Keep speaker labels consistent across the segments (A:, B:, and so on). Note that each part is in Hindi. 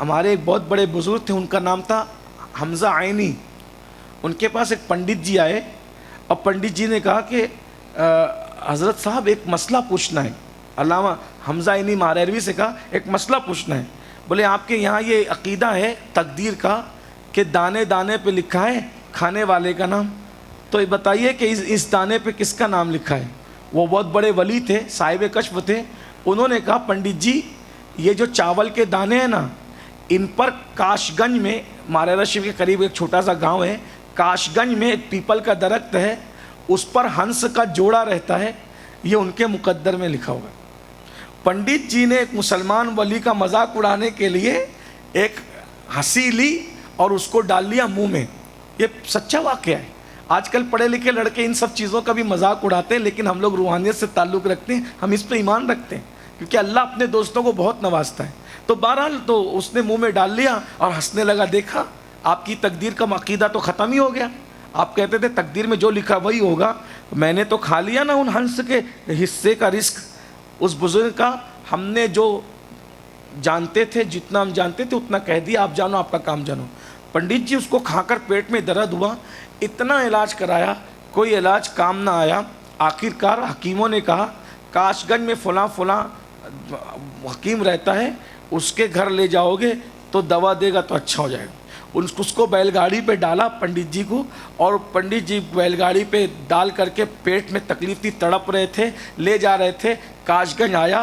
A: हमारे एक बहुत बड़े बुजुर्ग थे, उनका नाम था हमज़ा आइनी। उनके पास एक पंडित जी आए और पंडित जी ने कहा कि हज़रत साहब एक मसला पूछना है। अल्लामा हमज़ा आइनी मारवी से कहा एक मसला पूछना है। बोले आपके यहाँ ये अक़ीदा है तकदीर का कि दाने दाने पे लिखा है खाने वाले का नाम, तो ये बताइए कि इस दाने पे किसका नाम लिखा है। वो बहुत बड़े वली थे, साहिब कश्फ थे। उन्होंने कहा पंडित जी ये जो चावल के दाने हैं ना, इन पर काशगंज में, मारेरा शरीफ के करीब एक छोटा सा गांव है, काशगंज में एक पीपल का दरख्त है, उस पर हंस का जोड़ा रहता है, ये उनके मुकद्दर में लिखा हुआ है। पंडित जी ने एक मुसलमान वली का मजाक उड़ाने के लिए एक हंसी ली और उसको डाल लिया मुंह में। ये सच्चा वाक़या है। आजकल पढ़े लिखे लड़के इन सब चीज़ों का भी मजाक उड़ाते हैं, लेकिन हम लोग रूहानियत से ताल्लुक़ रखते हैं, हम इस पर ईमान रखते हैं, क्योंकि अल्लाह अपने दोस्तों को बहुत नवाजता है। तो बहरहाल तो उसने मुंह में डाल लिया और हंसने लगा। देखा आपकी तकदीर का अक़ीदा तो ख़त्म ही हो गया। आप कहते थे तकदीर में जो लिखा वही होगा, मैंने तो खा लिया ना उन हंस के हिस्से का रिस्क। उस बुजुर्ग का हमने जो जानते थे, जितना हम जानते थे उतना कह दिया, आप जानो आपका काम जानो। पंडित जी उसको खाकर पेट में दर्द हुआ, इतना इलाज कराया, कोई इलाज काम ना आया। आखिरकार हकीमों ने कहा काशगंज में फ़लाँ फ़लाँ हकीम रहता है, उसके घर ले जाओगे तो दवा देगा तो अच्छा हो जाएगा। उसको बैलगाड़ी पे डाला पंडित जी को, और पंडित जी बैलगाड़ी पे डाल करके पेट में तकलीफ़ थी, तड़प रहे थे, ले जा रहे थे। काशगंज आया,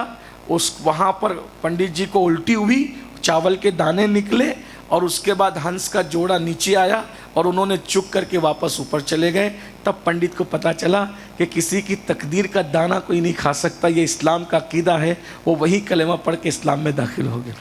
A: वहाँ पर पंडित जी को उल्टी हुई, चावल के दाने निकले और उसके बाद हंस का जोड़ा नीचे आया और उन्होंने चुक करके वापस ऊपर चले गए। तब पंडित को पता चला कि किसी की तकदीर का दाना कोई नहीं खा सकता, ये इस्लाम का अक़ीदा है। वो वही कलेमा पढ़ के इस्लाम में दाखिल हो गए।